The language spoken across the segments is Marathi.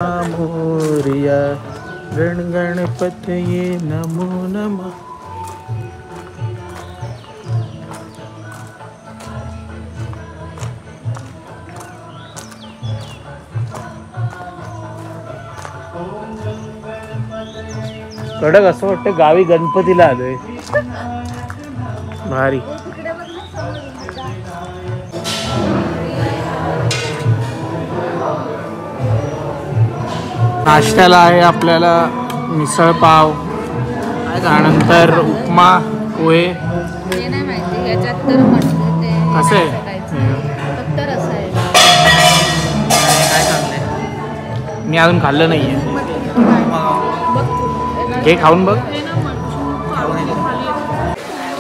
मोरिया गण गणपतये नमो नमः. कडक असं वाटतं गावी गणपतीला आलोय. भारी. नाश्त्याला आहे आपल्याला मिसळ पाव, त्यानंतर उपमा पोहे. कसं आहे? काय चाललंय? मी अजून खाल्लं नाहीये. हे खाऊन बघ.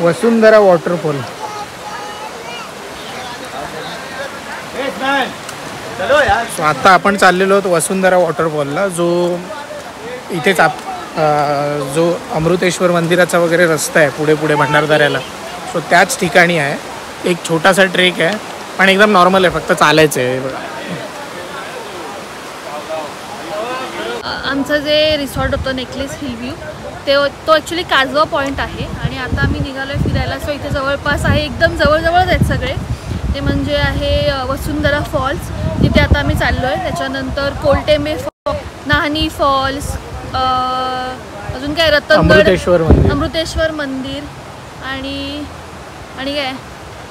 वसुंधरा वॉटरफॉल. सो आता आपण चाललेलो आहोत वसुंधरा वॉटरफॉलला, जो इथेच जो अमृतेश्वर मंदिराचा वगैरे रस्ता आहे पुढे पुढे भंडारदऱ्याला, सो त्याच ठिकाणी आहे. एक छोटासा ट्रेक आहे पण एकदम नॉर्मल आहे, फक्त चालायचं आहे. बघा आमचं जे रिसॉर्ट होतं नेकलेस हिलव्ह्यू तो ॲक्च्युली काजवा पॉईंट आहे आणि आता आम्ही निघालो आहे फिरायला. सो इथे जवळपास आहे, एकदम जवळजवळच आहेत सगळे. ते म्हणजे आहे वसुंधरा फॉल्स जिथे आता आम्ही चाललो आहे, त्याच्यानंतर कोलटेंबे फॉल, नाहनी फॉल्स, अजून काय रतनगड, अमृतेश्वर मंदिर आणि काय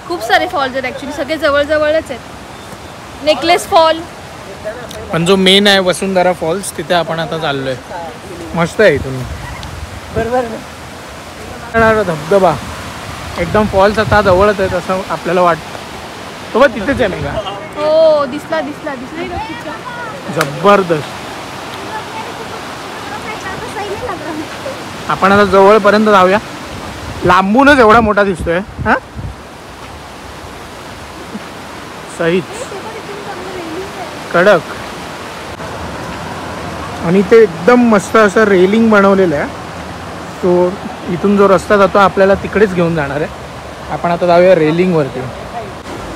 खूप सारे फॉल्स आहेत. ॲक्च्युली सगळे जवळजवळच आहेत. नेकलेस फॉल पण जो मेन आहे वसुंधरा फॉल्स, तिथे आपण आता चाललोय. मस्त आहे इथून बरोबर. धबधबा एकदम फॉल्स आता जवळच आहे असं आपल्याला वाटतं. तो बघ तिथेच आहे नाही का? हो दिसला दिसला दिसला. जबरदस्त. आपण आता जवळपर्यंत जाऊया. लांबूनच एवढा मोठा दिसतोय. हा सहीच कडक. आणि ते एकदम मस्त असं रेलिंग बनवलेलं आहे. तो इथून जो रस्ता जातो आपल्याला तिकडेच घेऊन जाणार आहे. आपण आता जाऊया रेलिंगवरती.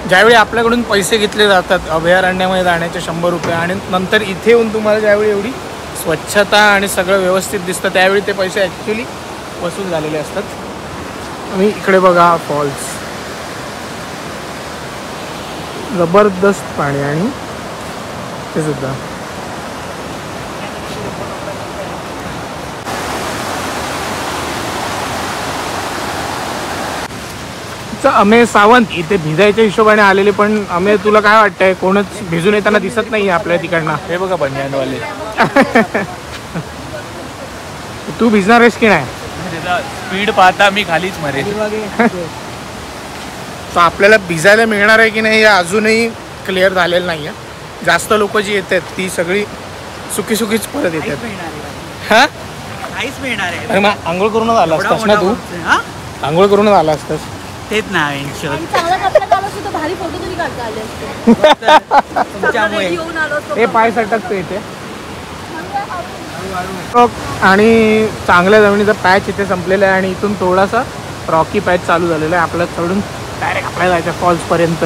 ज्यावेळी आपल्याकडून पैसे घेतले जातात अभयारण्यामध्ये जाण्याचे 100 रुपये, आणि नंतर इथे येऊन तुम्हाला ज्यावेळी एवढी स्वच्छता आणि सगळं व्यवस्थित दिसतं, त्यावेळी ते पैसे ॲक्च्युली वसूल झालेले असतात. आणि इकडे बघा फॉल्स, जबरदस्त पाणी. आणि ते सुद्धा अमे सावंत इथे भिजायच्या हिशोबाने आलेले, पण अमे तुला काय वाटतंय कोणच भिजून येताना दिसत नाही आपल्या तिकडनं? हे बघा बंजानवाले. तू भिजणार आहेस की नाही? स्पीड पाहता मी खालीच मरेल. तर आपल्याला भिजायला मिळणार आहे की नाही हे अजूनही क्लिअर झालेलं नाही आहे. जास्त लोक जी येतात ती सगळी सुकी सुकीच परत येतात. हा काहीच मिळणार आहे. अरे मग आंघोळ करूनच आला असतास ना तू? आंघोळ करूनच आला असतास. तेच ना भारी फोटो तुम्ही काढता आले असते. हे पाय सटकतो इथे. आणि चांगल्या जमिनीचा पॅच इथे संपलेला आहे आणि इथून थोडासा रॉकी पॅच चालू झालेला आहे. आपल्याला चढून डायरेक्ट आपल्याला जायचं फॉल्सपर्यंत.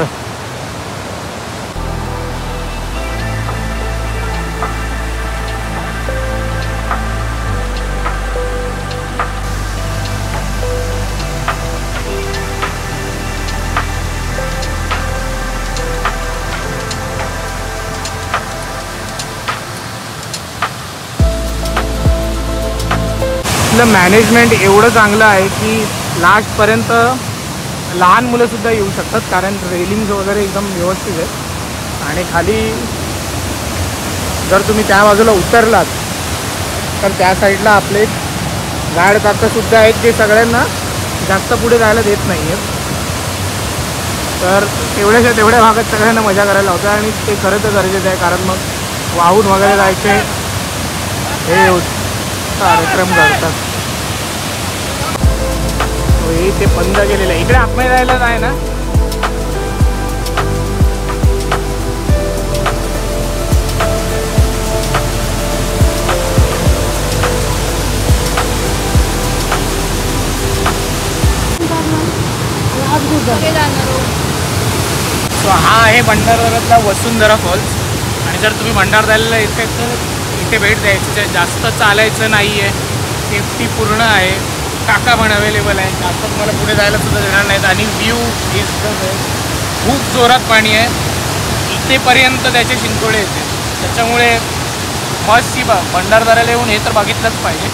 मॅनेजमेंट एवढं चांगलं आहे की लास्टपर्यंत लहान मुलंसुद्धा येऊ शकतात, कारण रेलिंग्स वगैरे एकदम व्यवस्थित आहेत. आणि खाली जर तुम्ही त्या बाजूला उतरलात तर त्या साईडला आपले गार्ड काकासुद्धा आहेत, जे सगळ्यांना जास्त पुढे जायला देत नाही आहेत. तर तेवढ्या भागात सगळ्यांना मजा करायला होतं आणि ते खरं तर गरजेचं आहे, कारण मग वाहून वगैरे जायचे हे कार्यक्रम करतात. ते बंद केलेलं आहे. इकडे आतमध्ये जायलाच आहे ना. सो हा आहे भंडारदऱ्यातला वसुंधरा फॉल्स. आणि जर तुम्ही भंडारदऱ्याला येताय तर इथे भेट द्यायची. जास्त चालायचं नाही आहे, सेफ्टी पूर्ण आहे, काका पण अवेलेबल आहे, जास्त तुम्हाला पुढे जायला सुद्धा देणार नाहीत. आणि व्ह्यू इज द बेस्ट. खूप जोरात पाणी आहे, इथेपर्यंत त्याचे शिंतोडे येते. त्याच्यामुळे मस्त सी भंडारदऱ्याला येऊन हे तर बघितलंच पाहिजे.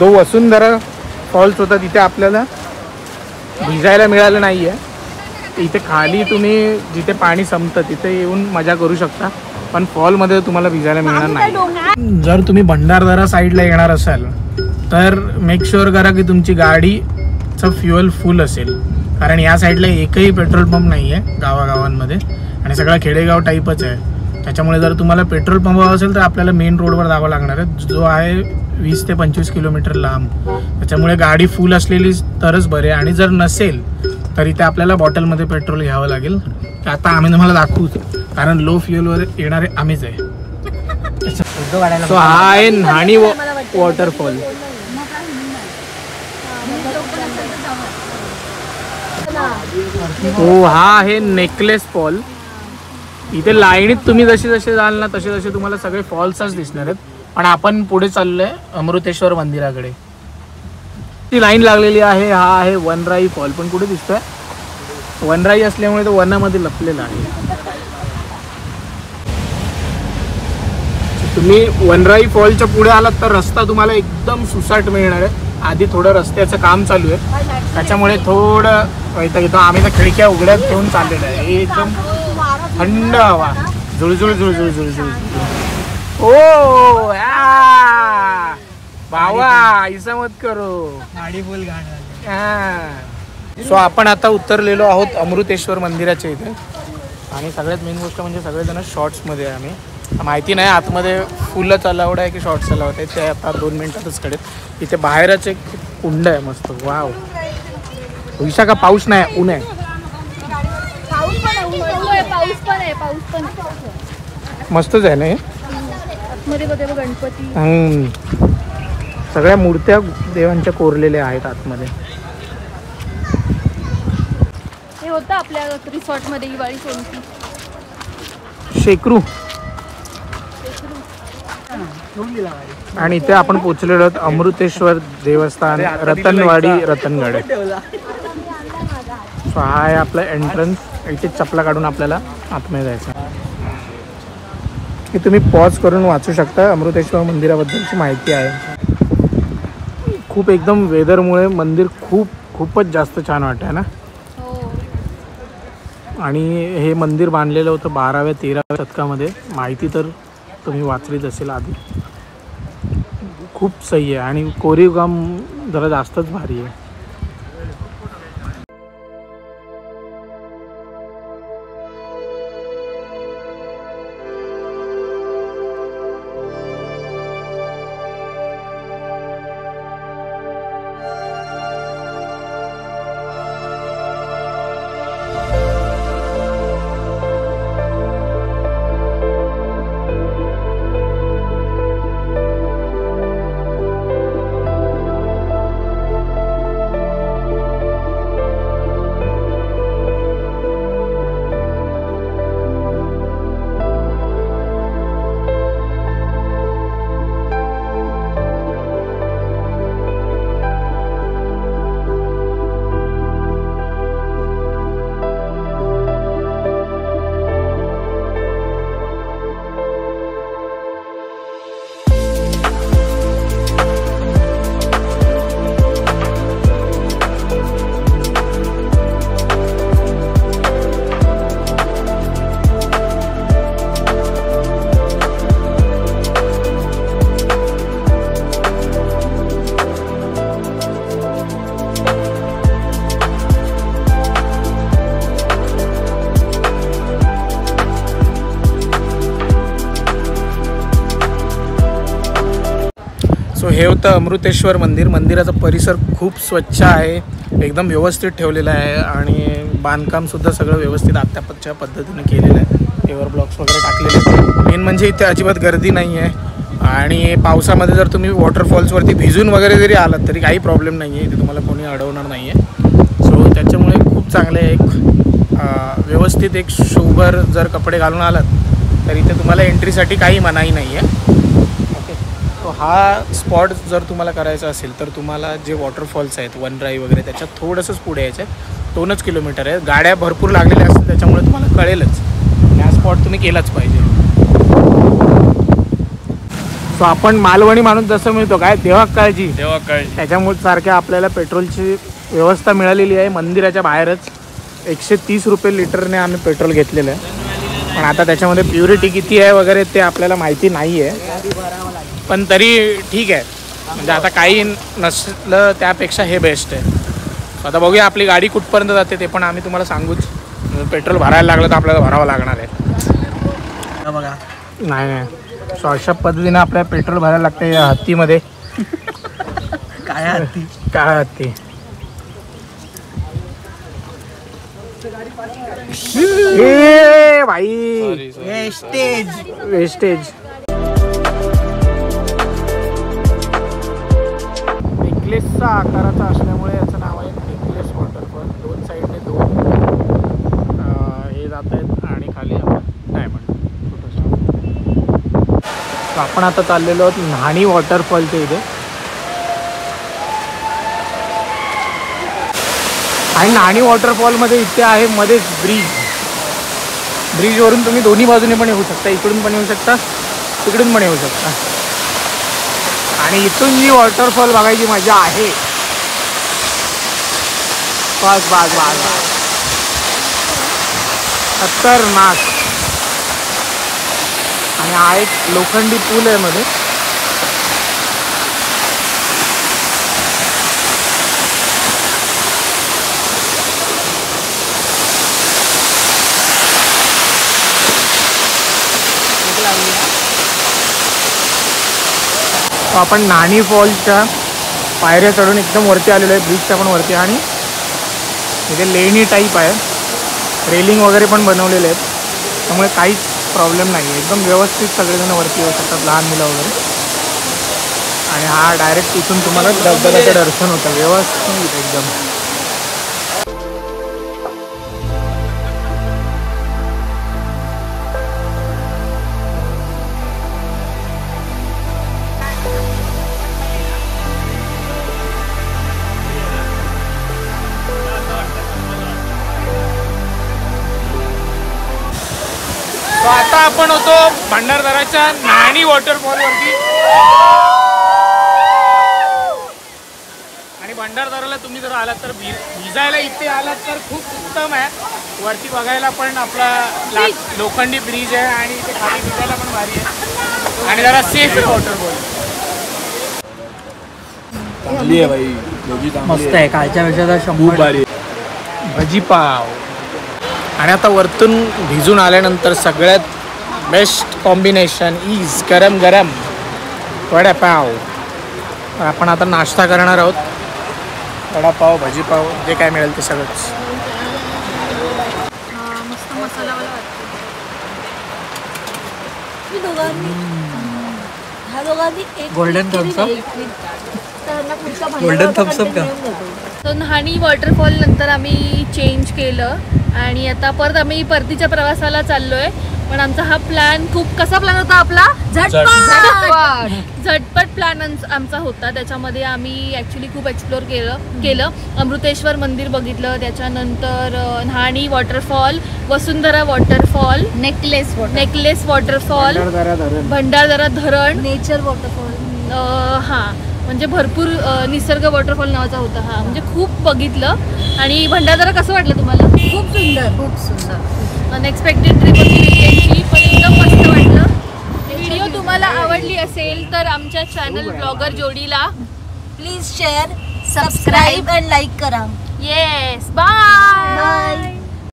जो वसुंधरा फॉल्स होता तिथे आपल्याला भिजायला मिळालं नाही आहे. इथे खाली तुम्ही जिथे पाणी संपतं तिथे येऊन मजा करू शकता, पण फॉलमध्ये तुम्हाला भिजायला मिळणार नाही. जर तुम्ही भंडारदरा साईडला येणार असाल तर मेक शुअर करा की तुमची गाडीचं फ्युएल फुल असेल, कारण या साईडला एकही पेट्रोल पंप नाही आहे गावागावांमध्ये आणि सगळं खेडेगाव टाईपच आहे. त्याच्यामुळे जर तुम्हाला पेट्रोल पंप हवा असेल तर आपल्याला मेन रोडवर जावं लागणार आहे, जो आहे 20 ते 25 किलोमीटर लांब. त्याच्यामुळे गाडी फुल असलेली तरच बरे, आणि जर नसेल तर इथे आपल्याला बॉटलमध्ये पेट्रोल घ्यावं लागेल. आता आम्ही तुम्हाला दाखवू, कारण लो फ्युएलवर येणारे आम्हीच आहे. सो हा आहे न्हाणी वॉटरफॉल. हो, हा आहे नेकलेस फॉल. इथे लाईनीत तुम्ही जसे जसे जाल ना तसे तसे तुम्हाला सगळे फॉल्सच दिसणार आहेत. पण आपण पुढे चाललोय अमृतेश्वर मंदिराकडे. ती लाईन लागलेली आहे. हा आहे वनराई फॉल, पण कुठे दिसतोय? वनराई असल्यामुळे तो वनामध्ये लपलेला आहे. तुम्ही वनराई फॉलच्या पुढे आलात तर रस्ता तुम्हाला एकदम सुसाट मिळणार आहे. आधी थोडं रस्त्याचं काम चालू आहे, त्याच्यामुळे थोडं वैताग येतो. आम्ही तर खिडक्या उघड्यात ठेवून चाललेलं आहे. एकदम थंड हवा, जुळजुळ जुळजुळ जुळजुळ. ओ बाबा ऐसा मत करो, गाडी फुल घाण. सो आपण आता उतरलेलो आहोत अमृतेश्वर मंदिराच्या इथे. आणि सगळ्यात मेन गोष्ट म्हणजे सगळेजण शॉर्ट्समध्ये आहे. आम्ही माहिती नाही आतमध्ये फुलच अलाउड आहे की शॉर्ट्स अलाउड आहे, ते आता 2 मिनिटातच कळेल. इथे बाहेरच एक कुंड आहे मस्त. वाव, विशा का पाऊस नाही, ऊन आहे. मस्तच आहे ना हे. गणपती, सगळ्या मूर्त्या देवांच्या कोरलेल्या आहेत आतमध्ये. हे होतं आपल्या रिसॉर्ट मध्ये दिवाळी कोणती शेकरू. आणि इथे आपण पोहोचलेलो आहोत अमृतेश्वर देवस्थान, रतनवाडी, रतनगड. सो हा आहे आपला एंट्रन्स. इथे चपला काढून आपल्याला आतमध्ये जायचं. हे तुम्ही पॉज करून वाचू शकता. अमृतेश्वर मंदिराबद्दलची माहिती आहे. खूप एकदम वेदरमुळे मंदिर खूपच जास्त छान वाटत आहे ना. आणि हे मंदिर बांधलेलं होतं 12व्या-13व्या शतकामध्ये. माहिती तर तुम्ही वाचलीच असेल आधी. खूप सही आहे आणि कोरीव काम जरा जास्तच भारी आहे. सो हे होतं अमृतेश्वर मंदिर. मंदिराचा परिसर खूप स्वच्छ आहे, एकदम व्यवस्थित ठेवलेला आहे आणि बांधकामसुद्धा सगळं व्यवस्थित आत्ताच्या पद्धतीने केलेलं आहे. पेवर ब्लॉक्स वगैरे टाकलेले आहेत. मेन म्हणजे इथे अजिबात गर्दी नाही आहे. आणि पावसामध्ये जर तुम्ही वॉटरफॉल्सवरती भिजून वगैरे जरी आलात तरी काही प्रॉब्लेम नाही आहे, इथे तुम्हाला कोणी अडवणार नाही आहे. सो त्याच्यामुळे खूप चांगले एक व्यवस्थित एक शोभर जर कपडे घालून आलात तर इथे तुम्हाला एंट्रीसाठी काही मनाई नाही आहे. ओके, तो हा स्पॉट जर तुम्हाला करायचा असेल तर तुम्हाला जे वॉटरफॉल्स आहेत वनराई वगैरे त्याच्यात थोडंसंच पुढे यायचं आहे. 2च किलोमीटर आहे. गाड्या भरपूर लागलेल्या असतील त्याच्यामुळे तुम्हाला कळेलच हा स्पॉट तुम्ही केलाच पाहिजे. सो आपण मालवणी माणूस जसं मिळतो काय तेव्हा काळजी त्याच्यामुळे सारख्या आपल्याला पेट्रोलची व्यवस्था मिळालेली आहे. मंदिराच्या बाहेरच 130 रुपये लिटरने आम्ही पेट्रोल घेतलेलं आहे. पण आता त्याच्यामध्ये प्युरिटी किती आहे वगैरे ते आपल्याला माहिती नाही आहे, पण तरी ठीक आहे. म्हणजे आता काही नसलं त्यापेक्षा हे बेस्ट आहे. आता बघूया आपली गाडी कुठपर्यंत जाते ते पण आम्ही तुम्हाला सांगूच. पेट्रोल भरायला लागलं तर आपल्याला भरावं लागणार आहे. बघा नाही सो अशा पद्धतीने आपल्याला पेट्रोल भरायला लागतं या हत्तीमध्ये. काय हत्ती? काय हत्ती? ए भाई वेस्टेज. नेकलेसचा आकाराचा असल्यामुळे याचं नाव आहे नेकलेस वॉटरफॉल. 2 साईडने 2 हे जात आहेत आणि खाली डायमंड. आपण आता चाललेलो आहोत न्हाणी वॉटरफॉलच्या इथे. आणि न्हाणी वॉटरफॉलमध्ये इथे आहे मध्येच ब्रिजवरून तुम्ही दोन्ही बाजूने पण येऊ शकता. इकडून पण येऊ शकता, तिकडून पण येऊ शकता. आणि इथून जी वॉटरफॉल बघायची मजा आहे बस बस बस बस खतरनाक. आणि हा एक लोखंडी पूल आहे मध्ये. आपण न्हाणी फॉलच्या पायऱ्या चढून एकदम वरती आलेलो आहे. ब्रिजच्या पण वरती. आणि इथे लेणी टाईप आहे. रेलिंग वगैरे पण बनवलेले आहेत त्यामुळे काहीच प्रॉब्लेम नाही आहे. एकदम व्यवस्थित सगळेजण वरती येऊ शकतात, लहान मुलं वगैरे. आणि हा डायरेक्ट इथून तुम्हाला धबधब्याचं दर्शन होतं व्यवस्थित एकदम. तो आता आपण होतो भंडारदराच्या न्हाणी वॉटरफॉलवरती. आणि भंडारदराला तुम्ही जर आलात तर भिजायला इथे आलात तर खूप उत्तम आहे. वरती बघायला पण आपला लोखंडी ब्रिज आहे आणि इथे खाली भिजायला पण भारी आहे. आणि जरा सेफ आहे वॉटरफॉल. मस्त आहे. कालच्यापेक्षा तर 100 भारी. भजी पाव. आणि आता वरतून भिजून आल्यानंतर सगळ्यात बेस्ट कॉम्बिनेशन इज गरम गरम वडापाव. आपण आता नाश्ता करणार आहोत. वडापाव, भजीपाव, जे काय मिळेल ते सगळंच. मस्त मसालावाला गोल्डन थम्सअप. गोल्डन थम्सअप का? तर न्हाणी वॉटरफॉल नंतर आम्ही चेंज केलं आणि आता परत आम्ही परतीच्या प्रवासाला चाललोय. पण आमचा हा प्लॅन कसा प्लॅन होता आपला? झटपट प्लॅन आमचा होता. त्याच्यामध्ये आम्ही ॲक्च्युली खूप एक्सप्लोर केलं. अमृतेश्वर मंदिर बघितलं, त्याच्यानंतर न्हाणी वॉटरफॉल, वसुंधरा वॉटरफॉल, नेकलेस वॉटरफॉल, भंडारदरा धरण, नेचर वॉटरफॉल. हां म्हणजे भरपूर निसर्ग वॉटरफॉल नावाचा होता हा. म्हणजे खूप बघितलं. आणि भंडारदरा कसं वाटलं तुम्हाला? खूप सुंदर अनएक्सपेक्टेड ट्रिप होती वीकेंडची, पण एकदम मस्त वाटलं. व्हिडिओ तुम्हाला आवडली असेल तर आमच्या चॅनल ब्लॉगर जोडीला please share, subscribe and like करा. Yes, bye.